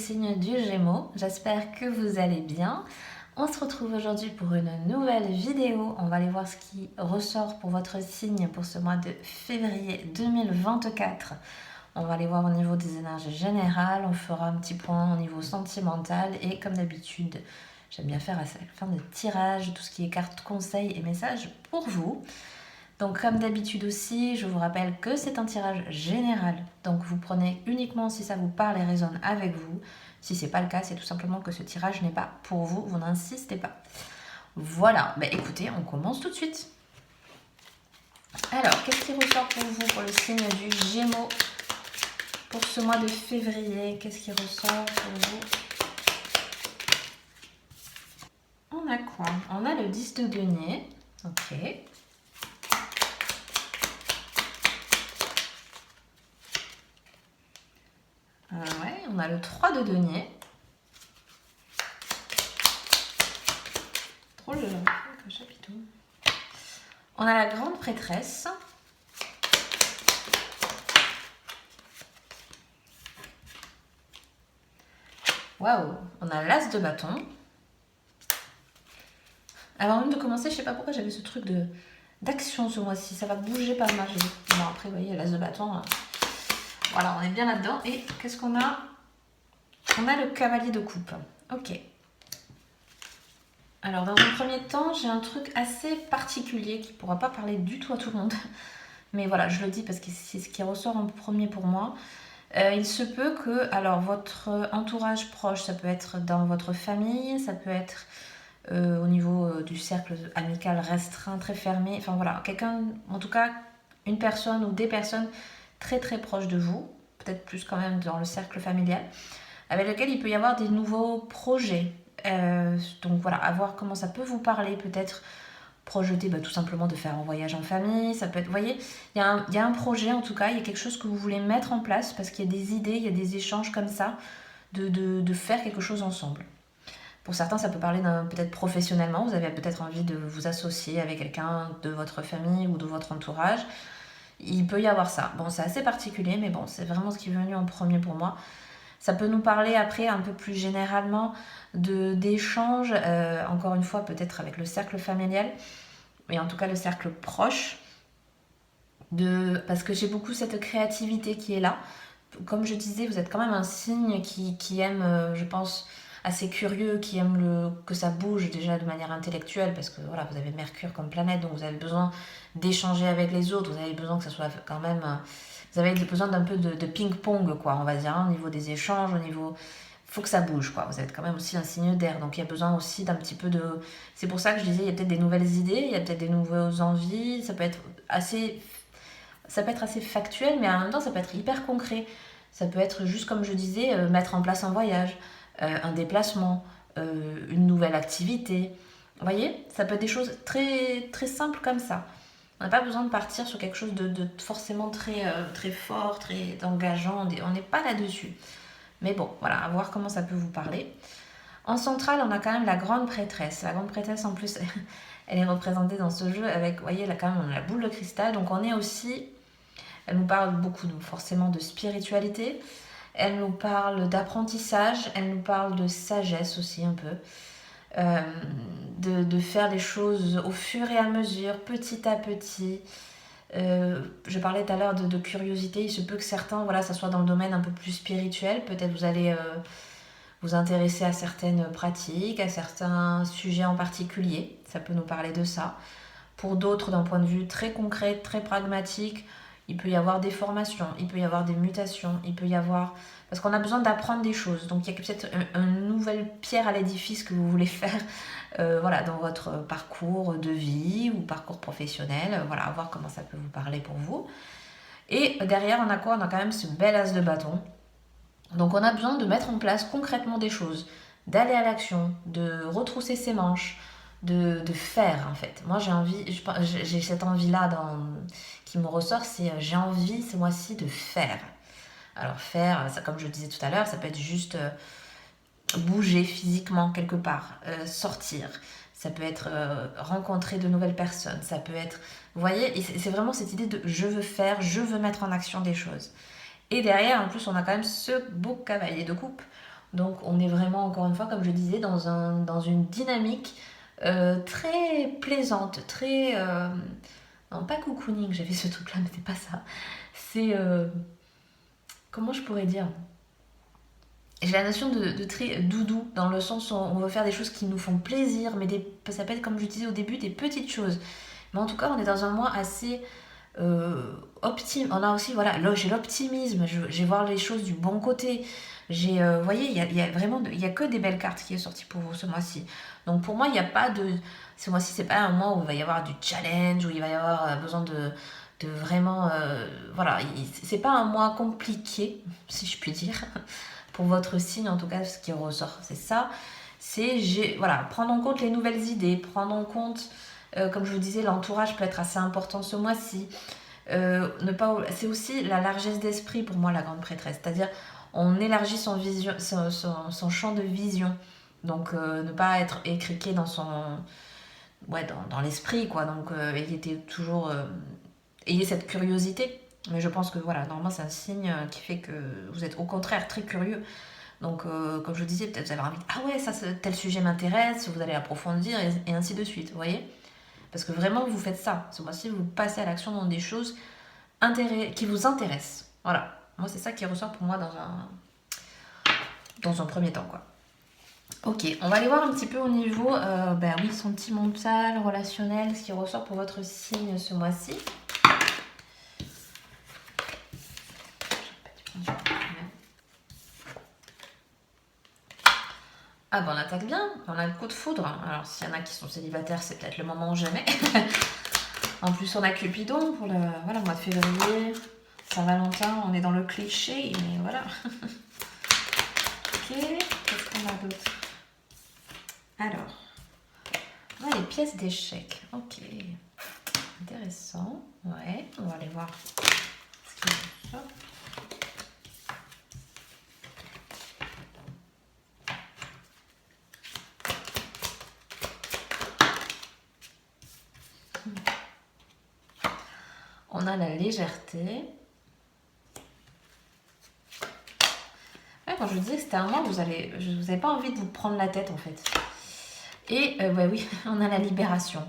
signe du Gémeaux, j'espère que vous allez bien. On se retrouve aujourd'hui pour une nouvelle vidéo. On va aller voir ce qui ressort pour votre signe pour ce mois de février 2024. On va aller voir au niveau des énergies générales, on fera un petit point au niveau sentimental et comme d'habitude, j'aime bien faire à la fin de tirage tout ce qui est cartes conseils et messages pour vous. Donc comme d'habitude aussi, je vous rappelle que c'est un tirage général. Donc vous prenez uniquement si ça vous parle et résonne avec vous. Si c'est pas le cas, c'est tout simplement que ce tirage n'est pas pour vous. Vous n'insistez pas. Voilà, bah écoutez, on commence tout de suite. Alors, qu'est-ce qui ressort pour vous, pour le signe du Gémeaux, pour ce mois de février? Qu'est-ce qui ressort pour vous? On a quoi? On a le 10 de denier. Ok. Ouais, on a le 3 de denier. Trop le chapiteau. On a la grande prêtresse. Waouh, on a l'as de bâton. Avant même de commencer, je sais pas pourquoi j'avais ce truc d'action ce mois-ci. Ça va bouger pas mal. Bon, après, vous voyez, l'as de bâton. Voilà, on est bien là-dedans. Et qu'est-ce qu'on a? On a le cavalier de coupe. Ok. Alors, dans un premier temps, j'ai un truc assez particulier qui ne pourra pas parler du tout à tout le monde. Mais voilà, je le dis parce que c'est ce qui ressort en premier pour moi. Il se peut que, alors, votre entourage proche, ça peut être dans votre famille, ça peut être au niveau du cercle amical restreint, très fermé. Enfin voilà, quelqu'un, en tout cas, une personne ou des personnes très très proches de vous, peut-être plus quand même dans le cercle familial, avec lequel il peut y avoir des nouveaux projets. Donc voilà, à voir comment ça peut vous parler, peut-être projeter tout simplement de faire un voyage en famille, ça peut être, vous voyez, il y a un projet en tout cas, il y a quelque chose que vous voulez mettre en place parce qu'il y a des idées, il y a des échanges comme ça, de faire quelque chose ensemble. Pour certains, ça peut parler peut-être professionnellement, vous avez peut-être envie de vous associer avec quelqu'un de votre famille ou de votre entourage. Il peut y avoir ça. Bon, c'est assez particulier, mais bon, c'est vraiment ce qui est venu en premier pour moi. Ça peut nous parler après un peu plus généralement d'échanges, encore une fois peut-être avec le cercle familial, mais en tout cas le cercle proche, parce que j'ai beaucoup cette créativité qui est là. Comme je disais, vous êtes quand même un signe qui aime, je pense, assez curieux, qui aime que ça bouge déjà de manière intellectuelle, parce que voilà, vous avez Mercure comme planète, donc vous avez besoin d'échanger avec les autres, vous avez besoin que ça soit quand même... Vous avez besoin d'un peu de ping-pong, quoi, on va dire, hein, au niveau des échanges, au niveau... Il faut que ça bouge, quoi. Vous êtes quand même aussi un signe d'air, donc il y a besoin aussi d'un petit peu de... C'est pour ça que je disais, il y a peut-être des nouvelles idées, il y a peut-être des nouvelles envies, ça peut être assez factuel, mais en même temps, ça peut être hyper concret. Ça peut être juste, comme je disais, mettre en place un voyage, un déplacement, une nouvelle activité. Vous voyez, ça peut être des choses très, très simples comme ça. On n'a pas besoin de partir sur quelque chose de forcément très, très fort, très engageant. On n'est pas là-dessus. Mais bon, voilà, à voir comment ça peut vous parler. En centrale, on a quand même la grande prêtresse. La grande prêtresse, en plus, elle est représentée dans ce jeu avec, vous voyez, là quand même, on a la boule de cristal. Donc on est aussi... Elle nous parle beaucoup, forcément, de spiritualité. Elle nous parle d'apprentissage. Elle nous parle de sagesse aussi, un peu. De faire les choses au fur et à mesure, petit à petit. Je parlais tout à l'heure de curiosité. Il se peut que certains, voilà, ça soit dans le domaine un peu plus spirituel. Peut-être vous allez vous intéresser à certaines pratiques, à certains sujets en particulier. Ça peut nous parler de ça. Pour d'autres, d'un point de vue très concret, très pragmatique, il peut y avoir des formations, il peut y avoir des mutations, il peut y avoir... Parce qu'on a besoin d'apprendre des choses. Donc il y a peut-être une nouvelle pierre à l'édifice que vous voulez faire voilà, dans votre parcours de vie ou parcours professionnel. Voilà, à voir comment ça peut vous parler pour vous. Et derrière, on a quoi? On a quand même ce bel as de bâton. Donc on a besoin de mettre en place concrètement des choses, d'aller à l'action, de retrousser ses manches, de faire en fait. Moi j'ai envie, j'ai cette envie-là qui me ressort, c'est j'ai envie ce mois-ci de faire. Alors faire, ça, comme je le disais tout à l'heure, ça peut être juste bouger physiquement quelque part, sortir. Ça peut être rencontrer de nouvelles personnes. Ça peut être, vous voyez, et c'est vraiment cette idée de je veux faire, je veux mettre en action des choses. Et derrière, en plus, on a quand même ce beau cavalier de coupe. Donc on est vraiment, encore une fois, comme je disais, dans une dynamique très plaisante, très... non, pas cocooning, j'avais ce truc-là, mais c'est pas ça. C'est... comment je pourrais dire? J'ai la notion de très doudou, dans le sens où on veut faire des choses qui nous font plaisir, mais ça peut être, comme je disais au début, des petites choses. Mais en tout cas, on est dans un mois assez on a aussi, voilà, là, j'ai l'optimisme, j'ai voir les choses du bon côté. Vous voyez, il y a vraiment, il y a que des belles cartes qui est sorties pour vous ce mois-ci. Donc pour moi, il n'y a pas de, ce mois-ci, c'est pas un mois où il va y avoir du challenge, où il va y avoir besoin de vraiment, voilà, c'est pas un mois compliqué, si je puis dire, pour votre signe, en tout cas, ce qui ressort, c'est ça. Voilà, prendre en compte les nouvelles idées, prendre en compte, comme je vous disais, l'entourage peut être assez important ce mois-ci. C'est aussi la largesse d'esprit pour moi, la grande prêtresse. C'est-à-dire, on élargit son champ de vision. Donc, ne pas être écriqué dans l'esprit, quoi. Donc, ayez cette curiosité. Mais je pense que voilà, normalement, c'est un signe qui fait que vous êtes au contraire très curieux. Donc, comme je vous disais, peut-être vous avez envie de, ah ouais, ça, tel sujet m'intéresse, vous allez approfondir et ainsi de suite, vous voyez. Parce que vraiment, vous faites ça. Ce mois-ci, vous passez à l'action dans des choses qui vous intéressent. Voilà. Moi, c'est ça qui ressort pour moi dans un premier temps, quoi. Ok, on va aller voir un petit peu au niveau oui, sentimental, relationnel, ce qui ressort pour votre signe ce mois-ci. Ah ben on attaque bien, on a le coup de foudre. Alors s'il y en a qui sont célibataires, c'est peut-être le moment ou jamais. En plus on a Cupidon pour le mois de février, Saint-Valentin, on est dans le cliché, mais voilà. Ok, qu'est-ce qu'on a d'autre? Alors, on a les pièces d'échecs. Ok, intéressant. Ouais, on va aller voir ce qu'il y a. On a la légèreté. Ouais, quand je vous disais que c'était un mois, vous n'avez pas envie de vous prendre la tête en fait. Et oui, on a la libération.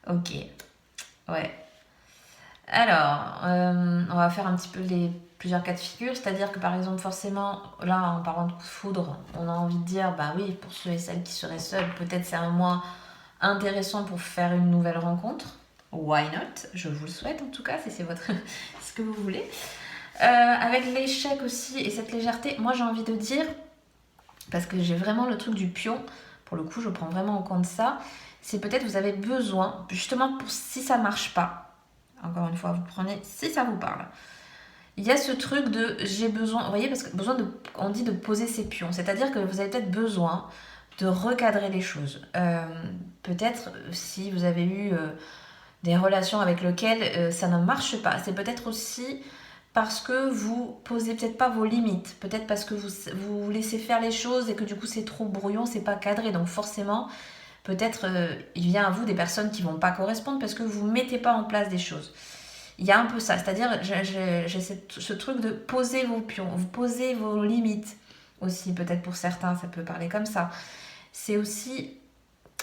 Ok. Ouais. Alors, on va faire un petit peu plusieurs cas de figure. C'est-à-dire que par exemple, forcément, là, en parlant de coup de foudre, on a envie de dire, bah oui, pour ceux et celles qui seraient seuls, peut-être c'est un mois intéressant pour faire une nouvelle rencontre. Why not? Je vous le souhaite en tout cas, si c'est ce que vous voulez. Avec l'échec aussi et cette légèreté, moi j'ai envie de dire, parce que j'ai vraiment le truc du pion, pour le coup je prends vraiment en compte ça, c'est peut-être vous avez besoin, justement pour si ça marche pas, encore une fois vous prenez si ça vous parle, il y a ce truc de j'ai besoin, vous voyez, parce que on dit de poser ses pions, c'est-à-dire que vous avez peut-être besoin de recadrer les choses. Peut-être si vous avez eu des relations avec lesquelles ça ne marche pas, c'est peut-être aussi parce que vous posez peut-être pas vos limites, peut-être parce que vous laissez faire les choses et que du coup c'est trop brouillon, c'est pas cadré, donc forcément peut-être il vient à vous des personnes qui vont pas correspondre parce que vous mettez pas en place des choses. Il y a un peu ça, c'est-à-dire j'ai ce truc de poser vos pions, vous posez vos limites aussi, peut-être pour certains ça peut parler comme ça. C'est aussi,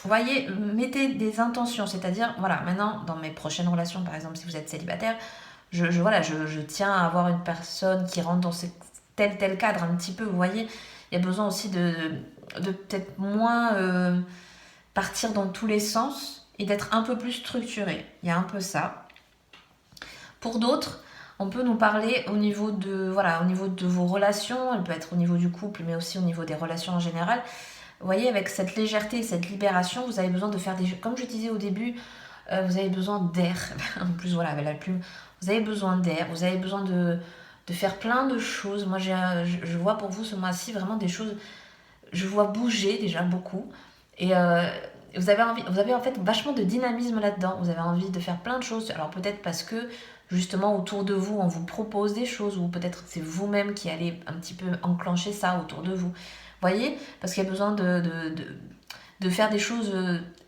vous voyez, mettez des intentions, c'est-à-dire, voilà, maintenant dans mes prochaines relations, par exemple si vous êtes célibataire, je tiens à avoir une personne qui rentre dans tel cadre un petit peu, vous voyez. Il y a besoin aussi de peut-être moins partir dans tous les sens et d'être un peu plus structuré. Il y a un peu ça. Pour d'autres, on peut nous parler au niveau de vos relations, elle peut être au niveau du couple, mais aussi au niveau des relations en général. Vous voyez, avec cette légèreté, cette libération, vous avez besoin de faire comme je disais au début, vous avez besoin d'air. En plus, voilà, avec la plume, vous avez besoin d'air, vous avez besoin de faire plein de choses. Moi, je vois pour vous ce mois-ci vraiment des choses, je vois bouger déjà beaucoup. Et vous avez en fait vachement de dynamisme là-dedans. Vous avez envie de faire plein de choses. Alors peut-être parce que justement autour de vous, on vous propose des choses, ou peut-être c'est vous-même qui allez un petit peu enclencher ça autour de vous. Vous voyez? Parce qu'il y a besoin de faire des choses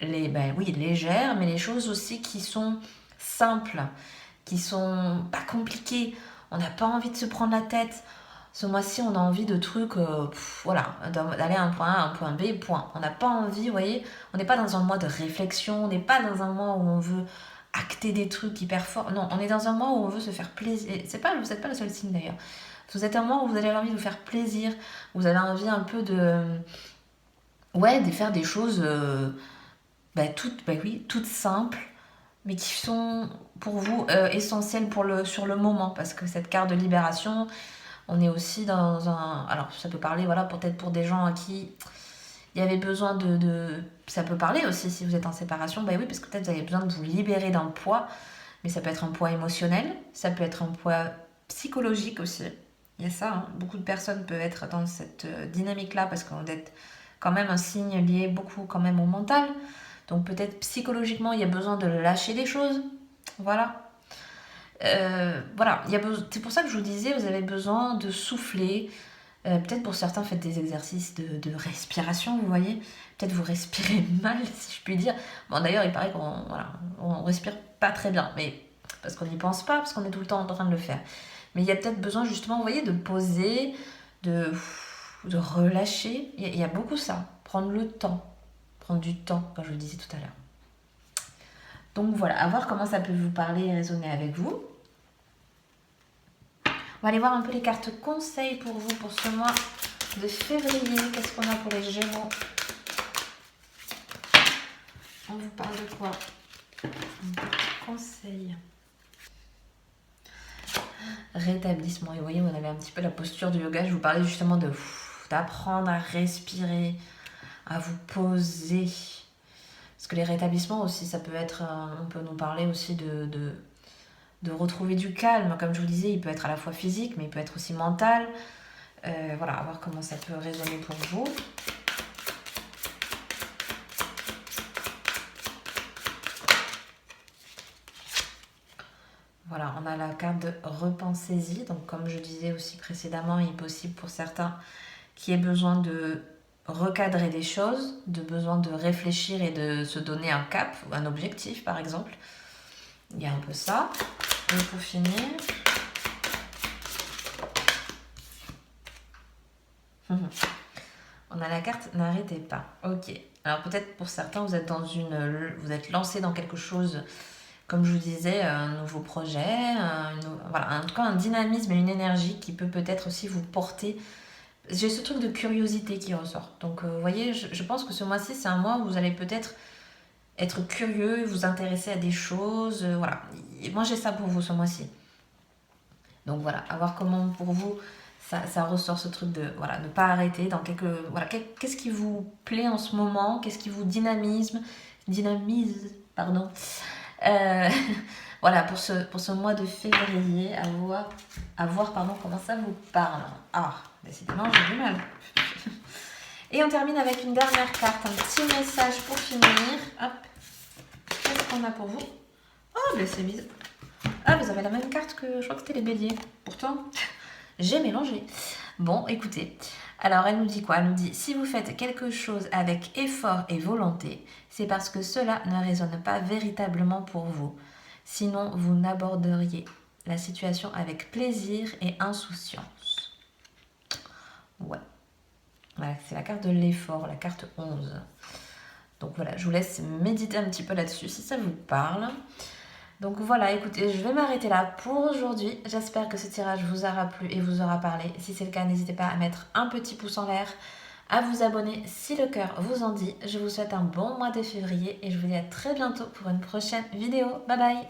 légères, mais les choses aussi qui sont simples, qui sont pas compliquées. On n'a pas envie de se prendre la tête Ce mois-ci, on a envie de trucs, voilà, d'aller à un point A, à un point B, point. On n'a pas envie, vous voyez, on n'est pas dans un mois de réflexion, on n'est pas dans un mois où on veut acter des trucs hyper forts. Non, on est dans un mois où on veut se faire plaisir. Et vous n'êtes pas le seul signe d'ailleurs. Vous êtes un mois où vous avez envie de vous faire plaisir, vous avez envie un peu de... Ouais, de faire des choses toutes simples, mais qui sont pour vous essentielles sur le moment. Parce que cette carte de libération, on est aussi dans un... Alors, ça peut parler, voilà, peut-être pour des gens à qui il y avait besoin Ça peut parler aussi si vous êtes en séparation, bah oui, parce que peut-être vous avez besoin de vous libérer d'un poids, mais ça peut être un poids émotionnel, ça peut être un poids psychologique aussi. Il y a ça, hein. Beaucoup de personnes peuvent être dans cette dynamique-là parce qu'on est quand même un signe lié beaucoup quand même au mental. Donc peut-être psychologiquement, il y a besoin de lâcher des choses. Voilà. Voilà, c'est pour ça que je vous disais, vous avez besoin de souffler. Peut-être pour certains, faites des exercices de respiration, vous voyez. Peut-être vous respirez mal, si je puis dire. Bon, d'ailleurs, il paraît on respire pas très bien, mais parce qu'on n'y pense pas, parce qu'on est tout le temps en train de le faire. Mais il y a peut-être besoin, justement, vous voyez, de poser, de relâcher. Il y a beaucoup ça. Prendre le temps. Prendre du temps, comme je le disais tout à l'heure. Donc voilà, à voir comment ça peut vous parler et résonner avec vous. On va aller voir un peu les cartes conseils pour vous pour ce mois de février. Qu'est-ce qu'on a pour les Gémeaux? On vous parle de quoi? Un petit conseil. Rétablissement. Et vous voyez, on avait un petit peu la posture du yoga. Je vous parlais justement d'apprendre à respirer, à vous poser. Parce que les rétablissements aussi, ça peut être... On peut nous parler aussi de retrouver du calme. Comme je vous disais, il peut être à la fois physique, mais il peut être aussi mental. Voilà, à voir comment ça peut résonner pour vous. Voilà, on a la carte de repensez-y. Donc comme je disais aussi précédemment, il est possible pour certains qui aient besoin de recadrer des choses, de besoin de réfléchir et de se donner un cap, ou un objectif par exemple. Il y a un peu ça. Et pour finir... On a la carte n'arrêtez pas. Ok. Alors peut-être pour certains, vous êtes lancé dans quelque chose, comme je vous disais, un nouveau projet, voilà, en tout cas un dynamisme et une énergie qui peut peut-être aussi vous porter. J'ai ce truc de curiosité qui ressort. Donc vous voyez, je pense que ce mois-ci, c'est un mois où vous allez peut-être être curieux, vous intéresser à des choses. Voilà. Et moi, j'ai ça pour vous ce mois-ci. Donc voilà, à voir comment pour vous ça ressort ce truc de ne pas arrêter dans qu'est-ce qui vous plaît en ce moment, qu'est-ce qui vous dynamise, pardon. Voilà, pour ce mois de février, à voir comment ça vous parle. Ah, décidément, j'ai du mal. Et on termine avec une dernière carte, un petit message pour finir. Hop, qu'est-ce qu'on a pour vous? Oh, ben c'est bizarre. Ah, vous avez la même carte que je crois que c'était les béliers. Pourtant, j'ai mélangé. Bon, écoutez. Alors, elle nous dit quoi? Elle nous dit, si vous faites quelque chose avec effort et volonté, c'est parce que cela ne résonne pas véritablement pour vous. Sinon, vous n'aborderiez la situation avec plaisir et insouciance. Ouais. Voilà, c'est la carte de l'effort, la carte 11. Donc voilà, je vous laisse méditer un petit peu là-dessus si ça vous parle. Donc voilà, écoutez, je vais m'arrêter là pour aujourd'hui. J'espère que ce tirage vous aura plu et vous aura parlé. Si c'est le cas, n'hésitez pas à mettre un petit pouce en l'air, à vous abonner si le cœur vous en dit. Je vous souhaite un bon mois de février et je vous dis à très bientôt pour une prochaine vidéo. Bye bye!